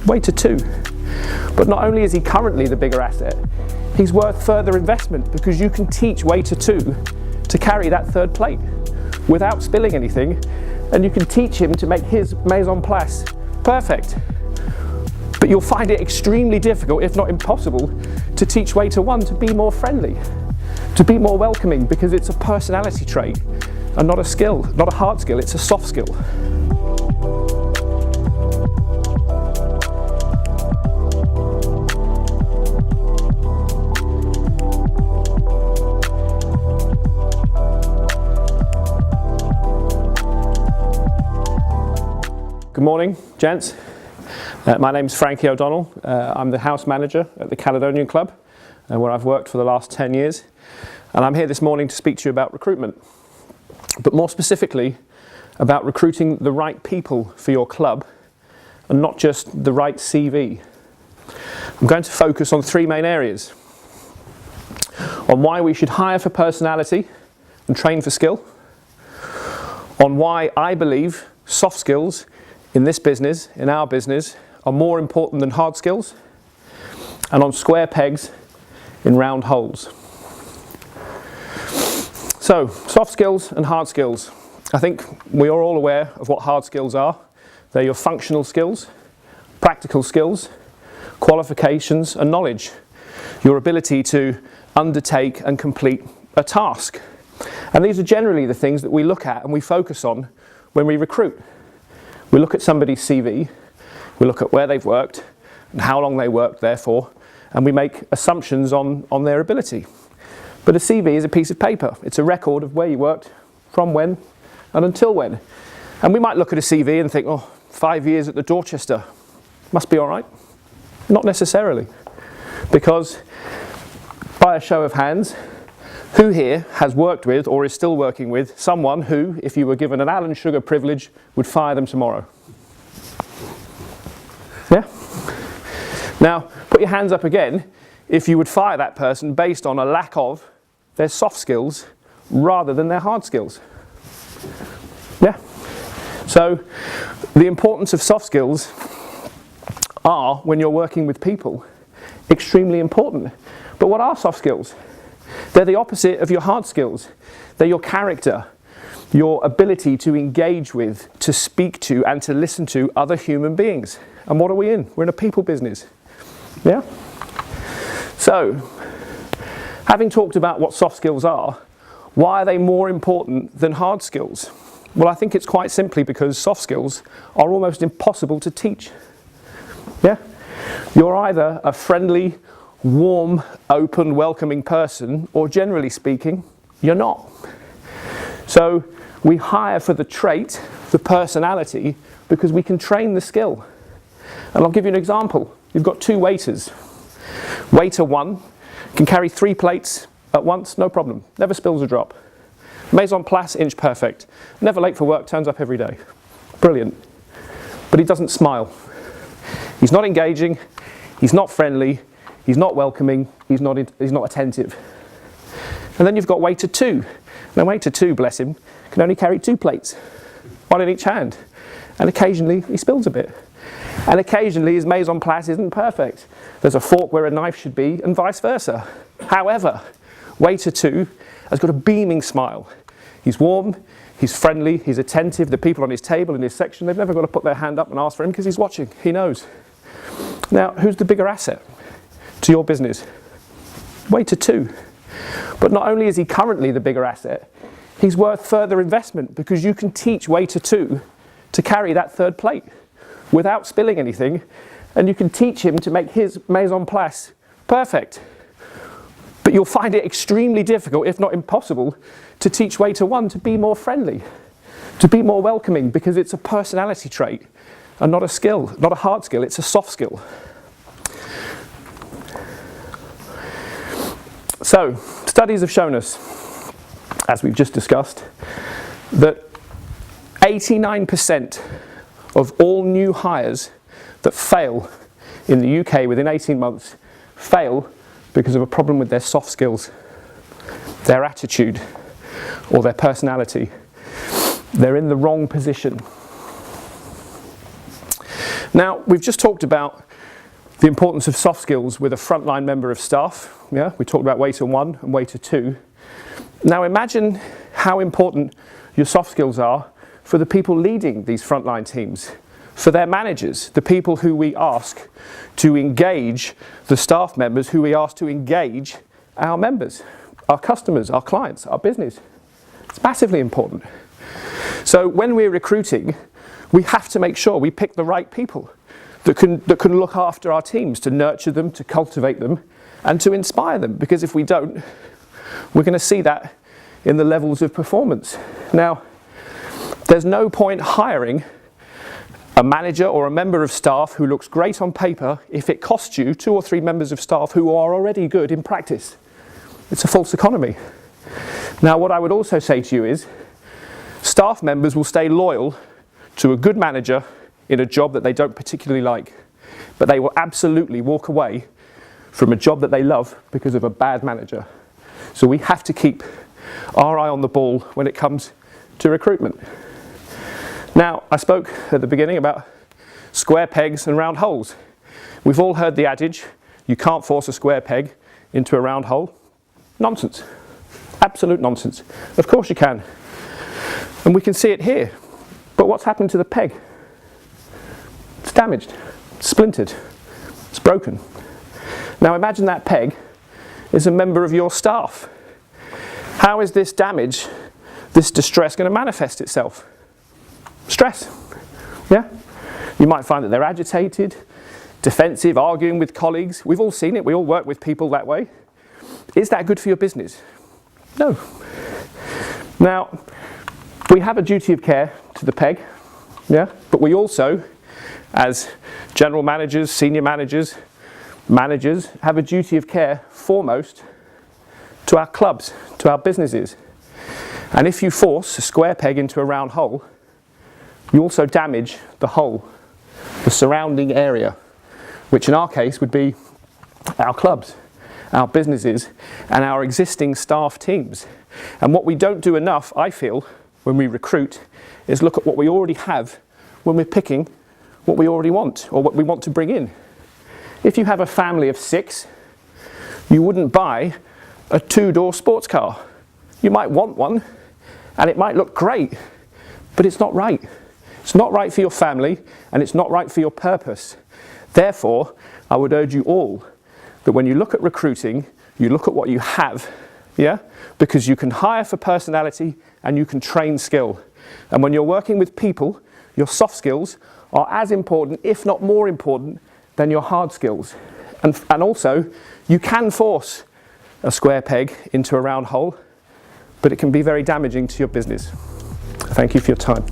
Waiter 2. But not only is he currently the bigger asset, he's worth further investment because you can teach waiter 2 to carry that third plate without spilling anything, and you can teach him to make his mise en place perfect. But you'll find it extremely difficult, if not impossible, to teach waiter 1 to be more friendly, to be more welcoming, because it's a personality trait and not a skill, not a hard skill, it's a soft skill. Good morning, gents. My name's Frankie O'Donnell. I'm the house manager at the Caledonian Club, where I've worked for the last 10 years. And I'm here this morning to speak to you about recruitment, but more specifically about recruiting the right people for your club and not just the right CV. I'm going to focus on 3 main areas: on why we should hire for personality and train for skill, on why I believe soft skills in this business, in our business, are more important than hard skills, and on square pegs in round holes. So, soft skills and hard skills. I think we are all aware of what hard skills are. They're your functional skills, practical skills, qualifications and knowledge. Your ability to undertake and complete a task. And these are generally the things that we look at and we focus on when we recruit. We look at somebody's CV, we look at where they've worked and how long they worked there for, and we make assumptions on their ability. But a CV is a piece of paper. It's a record of where you worked, from when, and until when. And we might look at a CV and think, oh, 5 years at the Dorchester, must be all right. Not necessarily. Because, by a show of hands, who here has worked with or is still working with someone who, if you were given an Alan Sugar privilege, would fire them tomorrow? Yeah? Now, put your hands up again if you would fire that person based on a lack of their soft skills rather than their hard skills. Yeah? So, the importance of soft skills are, when you're working with people, extremely important. But what are soft skills? They're the opposite of your hard skills. They're your character, your ability to engage with, to speak to, and to listen to other human beings. And what are we in? We're in a people business. Yeah? So, having talked about what soft skills are, why are they more important than hard skills? Well, I think it's quite simply because soft skills are almost impossible to teach. Yeah? You're either a friendly, warm, open, welcoming person, or generally speaking, you're not. So we hire for the trait, the personality, because we can train the skill. And I'll give you an example. You've got 2 waiters. Waiter 1 can carry 3 plates at once, no problem. Never spills a drop. Mise en place, inch perfect. Never late for work, turns up every day. Brilliant. But he doesn't smile. He's not engaging, he's not friendly, he's not welcoming, he's not attentive. And then you've got waiter 2. Now waiter 2, bless him, can only carry 2 plates, 1 in each hand. And occasionally he spills a bit. And occasionally his mise en place isn't perfect. There's a fork where a knife should be, and vice versa. However, waiter 2 has got a beaming smile. He's warm, he's friendly, he's attentive. The people on his table in his section, they've never got to put their hand up and ask for him because he's watching, he knows. Now, who's the bigger asset to your business? Waiter 2. But not only is he currently the bigger asset, he's worth further investment because you can teach waiter 2 to carry that third plate without spilling anything, and you can teach him to make his mise en place perfect. But you'll find it extremely difficult, if not impossible, to teach waiter 1 to be more friendly, to be more welcoming, because it's a personality trait and not a skill, not a hard skill, it's a soft skill. So, studies have shown us, as we've just discussed, that 89% of all new hires that fail in the UK within 18 months fail because of a problem with their soft skills, their attitude, or their personality. They're in the wrong position. Now, we've just talked about the importance of soft skills with a frontline member of staff. Yeah, we talked about waiter 1 and waiter 2. Now imagine how important your soft skills are for the people leading these frontline teams, for their managers, the people who we ask to engage the staff members, who we ask to engage our members, our customers, our clients, our business. It's massively important. So when we're recruiting, we have to make sure we pick the right people that can look after our teams, to nurture them, to cultivate them, and to inspire them. Because if we don't, we're going to see that in the levels of performance. Now, there's no point hiring a manager or a member of staff who looks great on paper if it costs you 2 or 3 members of staff who are already good in practice. It's a false economy. Now, what I would also say to you is, staff members will stay loyal to a good manager in a job that they don't particularly like, but they will absolutely walk away from a job that they love because of a bad manager. So we have to keep our eye on the ball when it comes to recruitment. Now, I spoke at the beginning about square pegs and round holes. We've all heard the adage, you can't force a square peg into a round hole. Nonsense. Absolute nonsense. Of course you can. And we can see it here. But what's happened to the peg? It's damaged, it's splintered, it's broken. Now imagine that peg is a member of your staff. How is this damage, this distress going to manifest itself? Stress. Yeah? You might find that they're agitated, defensive, arguing with colleagues. We've all seen it, we all work with people that way. Is that good for your business? No. Now, we have a duty of care to the peg, yeah? But we also, as general managers, senior managers, have a duty of care foremost to our clubs, to our businesses. And if you force a square peg into a round hole, you also damage the whole, the surrounding area, which in our case would be our clubs, our businesses, and our existing staff teams. And what we don't do enough, I feel, when we recruit, is look at what we already have when we're picking what we already want, or what we want to bring in. If you have a family of 6, you wouldn't buy a 2-door sports car. You might want one, and it might look great, but it's not right. It's not right for your family, and it's not right for your purpose. Therefore, I would urge you all that when you look at recruiting, you look at what you have, yeah? Because you can hire for personality and you can train skill. And when you're working with people, your soft skills are as important, if not more important, than your hard skills. And also, you can force a square peg into a round hole, but it can be very damaging to your business. Thank you for your time.